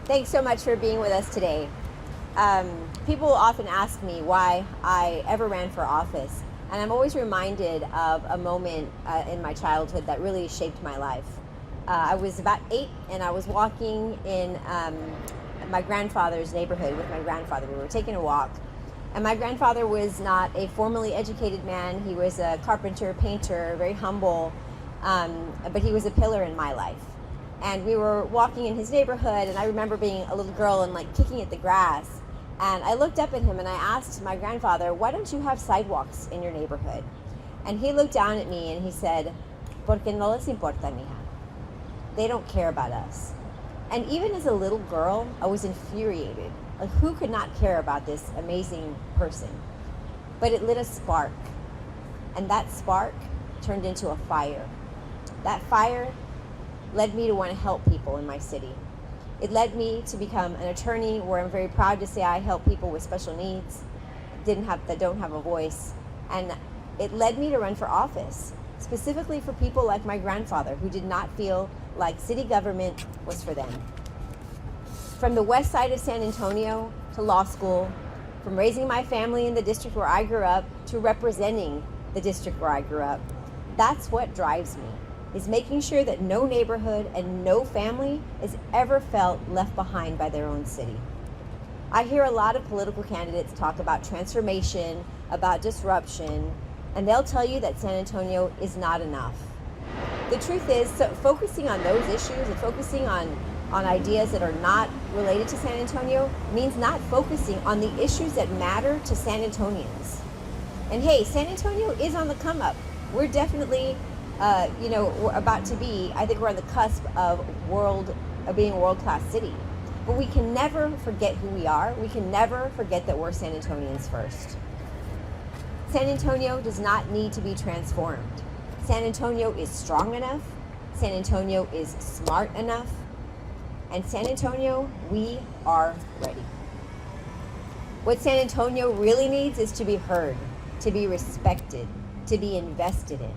Thanks so much for being with us today. People often ask me why I ever ran for office, and I'm always reminded of a moment in my childhood that really shaped my life. I was about 8, and I was walking in my grandfather's neighborhood with my grandfather. We were taking a walk, and my grandfather was not a formally educated man. He was a carpenter, painter, very humble, but he was a pillar in my life. And we were walking in his neighborhood, and I remember being a little girl and kicking at the grass. And I looked up at him and I asked my grandfather, why don't you have sidewalks in your neighborhood? And he looked down at me and he said, porque no les importa, mija. They don't care about us. And even as a little girl, I was infuriated. Who could not care about this amazing person? But it lit a spark. And that spark turned into a fire. That fire led me to want to help people in my city. It led me to become an attorney, where I'm very proud to say I help people with special needs, that don't have a voice. And it led me to run for office, specifically for people like my grandfather, who did not feel like city government was for them. From the west side of San Antonio to law school, from raising my family in the district where I grew up to representing the district where I grew up, that's what drives me, is making sure that no neighborhood and no family is ever felt left behind by their own city. I hear a lot of political candidates talk about transformation, about disruption, and they'll tell you that San Antonio is not enough. The truth is, focusing on those issues and focusing on ideas that are not related to San Antonio means not focusing on the issues that matter to San Antonians. And hey, San Antonio is on the come up. We're definitely we're about to be, I think we're on the cusp of being a world-class city. But we can never forget who we are. We can never forget that we're San Antonians first. San Antonio does not need to be transformed. San Antonio is strong enough. San Antonio is smart enough. And San Antonio, we are ready. What San Antonio really needs is to be heard, to be respected, to be invested in,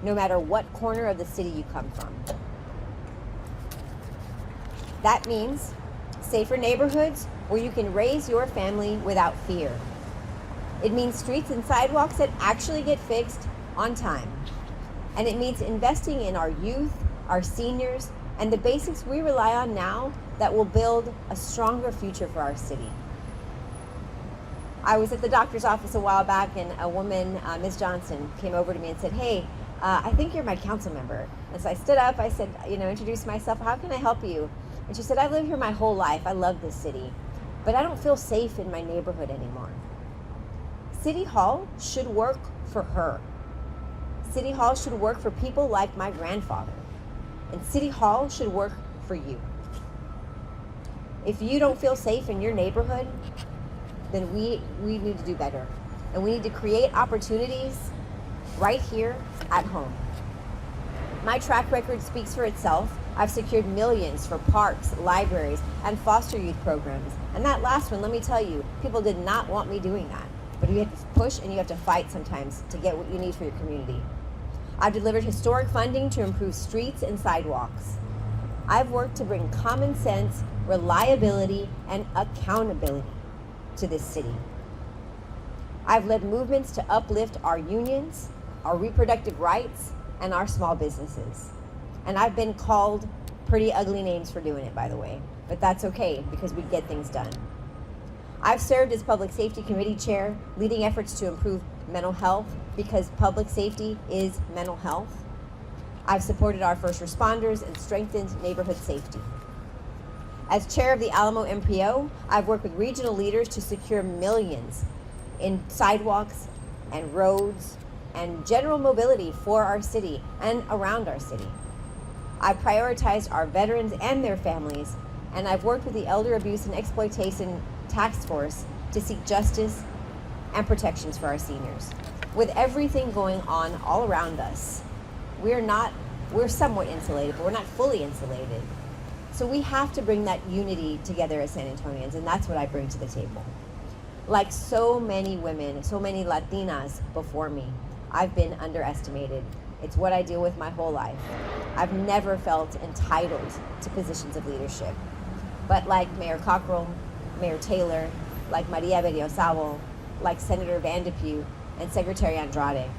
no matter what corner of the city you come from. That means safer neighborhoods where you can raise your family without fear. It means streets and sidewalks that actually get fixed on time. And it means investing in our youth, our seniors, and the basics we rely on now that will build a stronger future for our city. I was at the doctor's office a while back, and a woman, Ms. Johnson, came over to me and said, hey, I think you're my council member. And so I stood up, I said, introduced myself, how can I help you? And she said, I've lived here my whole life, I love this city, but I don't feel safe in my neighborhood anymore. City Hall should work for her. City Hall should work for people like my grandfather. And City Hall should work for you. If you don't feel safe in your neighborhood, then we need to do better. And we need to create opportunities right here at home. My track record speaks for itself. I've secured millions for parks, libraries, and foster youth programs. And that last one, let me tell you, people did not want me doing that. But you have to push and you have to fight sometimes to get what you need for your community. I've delivered historic funding to improve streets and sidewalks. I've worked to bring common sense, reliability, and accountability to this city. I've led movements to uplift our unions, our reproductive rights, and our small businesses. And I've been called pretty ugly names for doing it, by the way, but that's okay because we get things done. I've served as Public Safety Committee Chair, leading efforts to improve mental health because public safety is mental health. I've supported our first responders and strengthened neighborhood safety. As chair of the Alamo MPO, I've worked with regional leaders to secure millions in sidewalks and roads and general mobility for our city and around our city. I've prioritized our veterans and their families, and I've worked with the Elder Abuse and Exploitation Task Force to seek justice and protections for our seniors. With everything going on all around us, we're somewhat insulated, but we're not fully insulated. So we have to bring that unity together as San Antonians, and that's what I bring to the table. Like so many women, so many Latinas before me, I've been underestimated. It's what I deal with my whole life. I've never felt entitled to positions of leadership. But like Mayor Cockrell, Mayor Taylor, like Maria Berriozábal, like Senator Van de Putte, and Secretary Andrade,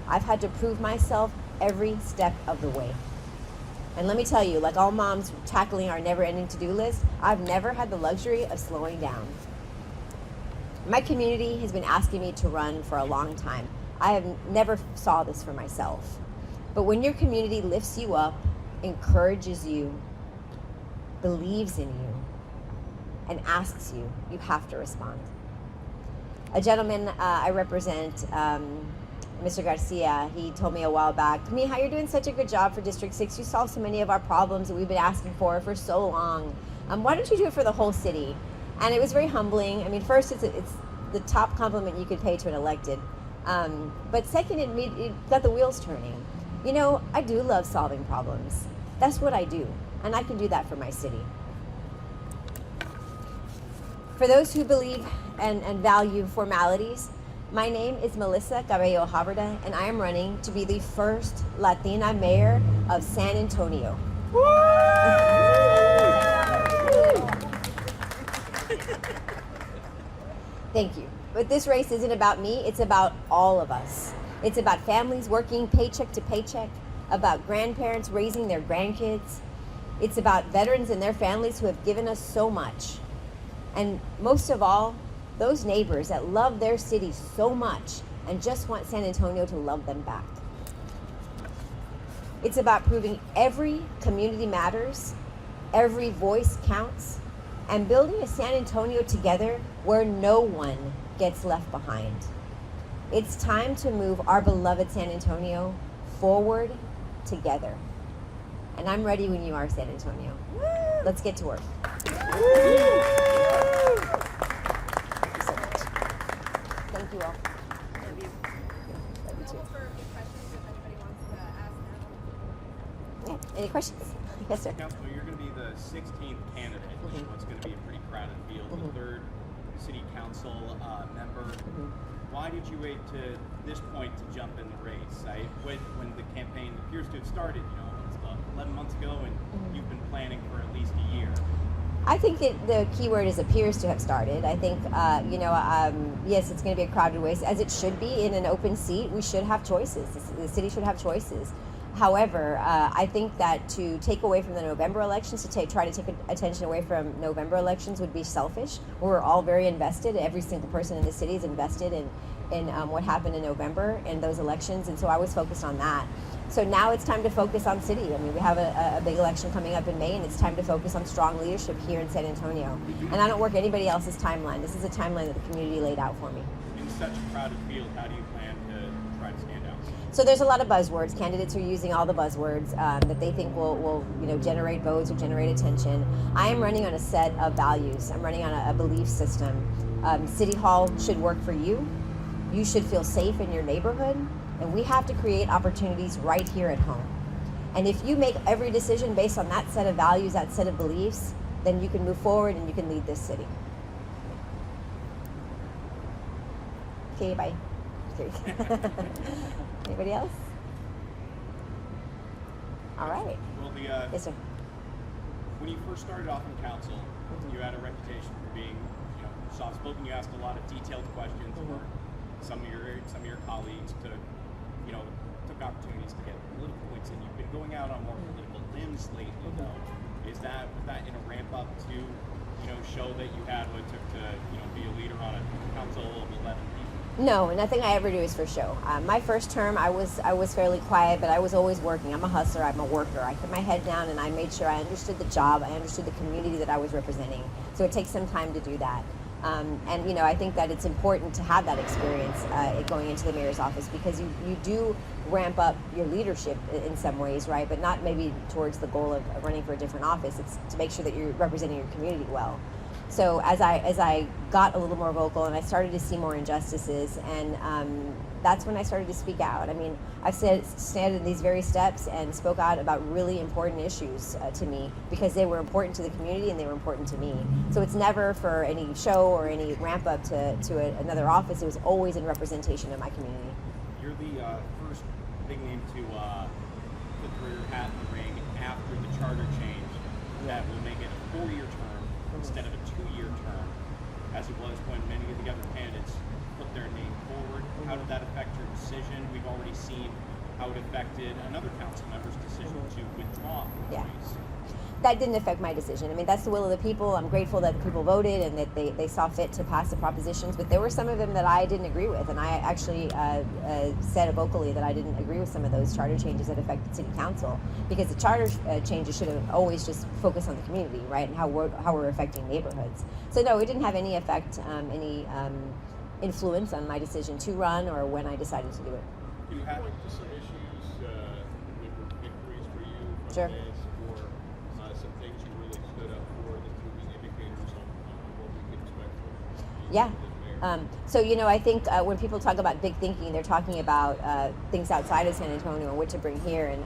I've had to prove myself every step of the way. And let me tell you, like all moms tackling our never-ending to-do list, I've never had the luxury of slowing down. My community has been asking me to run for a long time. I have never saw this for myself. But when your community lifts you up, encourages you, believes in you, and asks you, you have to respond. A gentleman I represent, Mr. Garcia, he told me a while back, Mija, you're doing such a good job for District 6. You solve so many of our problems that we've been asking for so long. Why don't you do it for the whole city? And it was very humbling. I mean, first, it's the top compliment you could pay to an elected. But second, it got the wheels turning. You know, I do love solving problems. That's what I do. And I can do that for my city. For those who believe and value formalities, my name is Melissa Cabello Havrda, and I am running to be the first Latina mayor of San Antonio. Thank you. But this race isn't about me, it's about all of us. It's about families working paycheck to paycheck, about grandparents raising their grandkids. It's about veterans and their families who have given us so much. And most of all, those neighbors that love their city so much and just want San Antonio to love them back. It's about proving every community matters, every voice counts, and building a San Antonio together where no one gets left behind. It's time to move our beloved San Antonio forward together. And I'm ready when you are, San Antonio. Let's get to work. Thank you all. Love you. Love you too. For a few questions if anybody wants to ask now. Yeah. Any questions? Yes, sir. Councilor, you're going to be the 16th candidate in what's going to be a pretty crowded field, the third city council member. Why did you wait to this point to jump in the race? When the campaign appears to have started, it's about 11 months ago, and you've been planning for at least a year. I think the key word is appears to have started. I think, yes, it's going to be a crowded race, as it should be in an open seat. We should have choices. The city should have choices. However, I think that to take away from the November elections, try to take attention away from November elections would be selfish. We're all very invested. Every single person in the city is invested in what happened in November and those elections, and so I was focused on that. So now it's time to focus on city. I mean, we have a big election coming up in May, and it's time to focus on strong leadership here in San Antonio. And I don't work anybody else's timeline. This is a timeline that the community laid out for me. In such a crowded field, how do you plan to try to stand out? So there's a lot of buzzwords. Candidates are using all the buzzwords that they think will generate votes or generate attention. I am running on a set of values. I'm running on a belief system. City Hall should work for you. You should feel safe in your neighborhood. And we have to create opportunities right here at home. And if you make every decision based on that set of values, that set of beliefs, then you can move forward and you can lead this city. Okay, bye. Anybody else? All right. Well, Yes, sir. when you first started off in council, you had a reputation for being, soft-spoken. You asked a lot of detailed questions, or some of your colleagues took opportunities to get political points, and you've been going out on more political limbs lately, though. Was that in a ramp up to, show that you had what it took to, be a leader on a council of 11 people? No, nothing I ever do is for show. My first term, I was fairly quiet, but I was always working. I'm a hustler. I'm a worker. I put my head down and I made sure I understood the job. I understood the community that I was representing. So it takes some time to do that. And I think that it's important to have that experience going into the mayor's office, because you do ramp up your leadership in some ways, right? But not maybe towards the goal of running for a different office. It's to make sure that you're representing your community well. So as I got a little more vocal and I started to see more injustices, and that's when I started to speak out. I mean, I've stood in these very steps and spoke out about really important issues to me, because they were important to the community and they were important to me. So it's never for any show or any ramp up to another office. It was always in representation of my community. You're the first big name to put your hat in the ring after the charter change that will make it a 4-year term instead of a 2-year term, as it was when many of the other candidates put their name forward. How did that affect your decision? We've already seen how it affected another council member's decision to withdraw from the Yeah. race. That didn't affect my decision. I mean, that's the will of the people. I'm grateful that the people voted and that they saw fit to pass the propositions, but there were some of them that I didn't agree with, and I actually said vocally that I didn't agree with some of those charter changes that affected city council, because the charter changes should have always just focused on the community, right, and how we're affecting neighborhoods. So no, it didn't have any effect, any influence on my decision to run or when I decided to do it. Can you point to some issues that were victories for you from Sure. this, or some things you really stood up for that would be indicators on what we can expect from you Yeah. as mayor? So, I think when people talk about big thinking, they're talking about things outside of San Antonio and what to bring here. And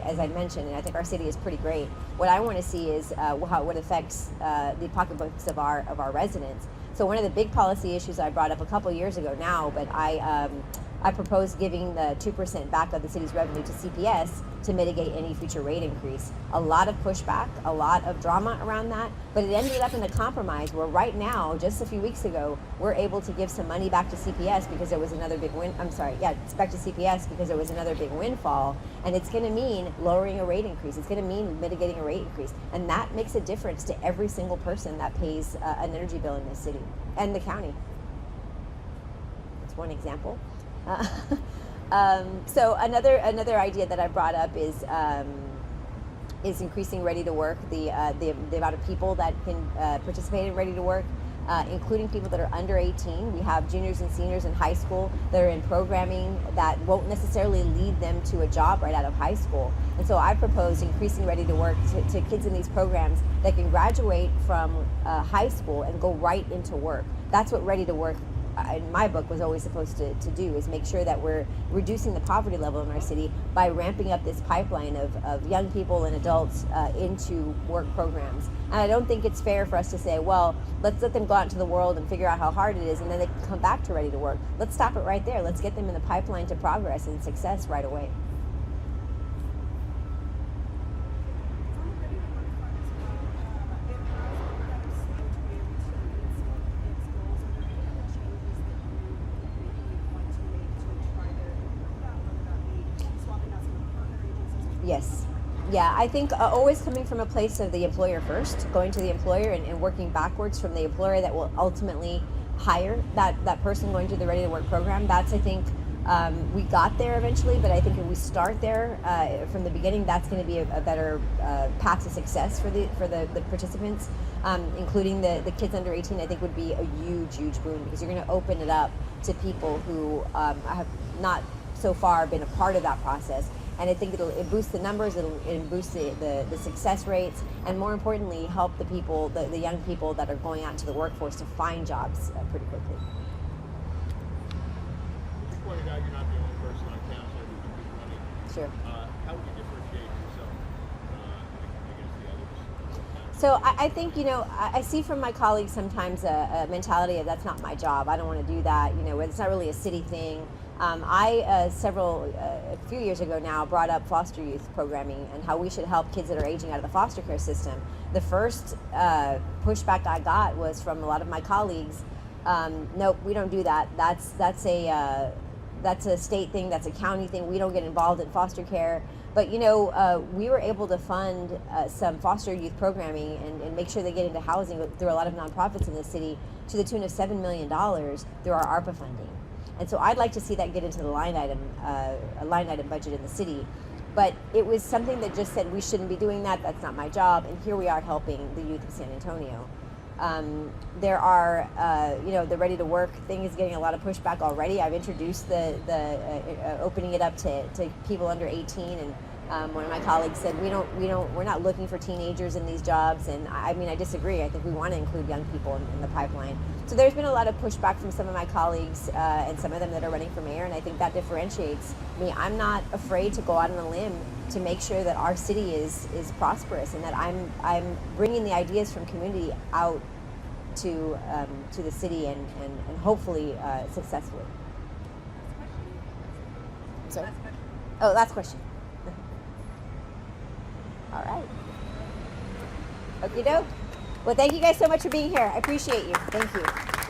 as I mentioned, and I think our city is pretty great. What I want to see is how it affects the pocketbooks of our residents. So one of the big policy issues I brought up a couple years ago now, but I proposed giving the 2% back of the city's revenue to CPS to mitigate any future rate increase. A lot of pushback, a lot of drama around that, but it ended up in a compromise where right now, just a few weeks ago, we're able to give some money back to CPS because there was another big it's back to CPS because there was another big windfall, and it's going to mean lowering a rate increase. It's going to mean mitigating a rate increase, and that makes a difference to every single person that pays an energy bill in this city and the county. That's one example. So another idea that I brought up is increasing Ready to Work, the amount of people that can participate in Ready to Work, including people that are under 18. We have juniors and seniors in high school that are in programming that won't necessarily lead them to a job right out of high school. And so I propose increasing Ready to Work to kids in these programs that can graduate from high school and go right into work. That's what Ready to Work in my book was always supposed to do, is make sure that we're reducing the poverty level in our city by ramping up this pipeline of young people and adults into work programs. And I don't think it's fair for us to say, well, let's let them go out into the world and figure out how hard it is and then they can come back to Ready to Work. Let's stop it right there. Let's get them in the pipeline to progress and success right away. Yes. Yeah, I think always coming from a place of the employer first, going to the employer and working backwards from the employer that will ultimately hire that person going to the Ready to Work program. That's, I think, we got there eventually, but I think if we start there from the beginning, that's going to be a better path to success for the participants, including the kids under 18. I think would be a huge boon, because you're going to open it up to people who have not so far been a part of that process. And I think it'll boost the numbers, it'll boost the success rates, and more importantly, help the people, the young people that are going out into the workforce to find jobs pretty quickly. You pointed out you're not the only person on council who can be running. Sure. How would you differentiate yourself against the others? So I think, I see from my colleagues sometimes a mentality of that's not my job. I don't want to do that. It's not really a city thing. A few years ago now, brought up foster youth programming and how we should help kids that are aging out of the foster care system. The first pushback I got was from a lot of my colleagues. Nope, we don't do that. That's a state thing. That's a county thing. We don't get involved in foster care. But we were able to fund some foster youth programming and make sure they get into housing through a lot of nonprofits in the city to the tune of $7 million through our ARPA funding. And so I'd like to see that get into the line item budget in the city. But it was something that just said we shouldn't be doing that. That's not my job. And here we are helping the youth of San Antonio. There are, the Ready to Work thing is getting a lot of pushback already. I've introduced the opening it up to people under 18, and one of my colleagues said we're not looking for teenagers in these jobs, and I disagree. I think we want to include young people in the pipeline. So there's been a lot of pushback from some of my colleagues and some of them that are running for mayor, and I think that differentiates me. I'm not afraid to go out on a limb to make sure that our city is prosperous, and that I'm bringing the ideas from community out to the city and hopefully successfully. Sorry? Oh, last question. All right. Okie doke. Well, thank you guys so much for being here. I appreciate you. Thank you.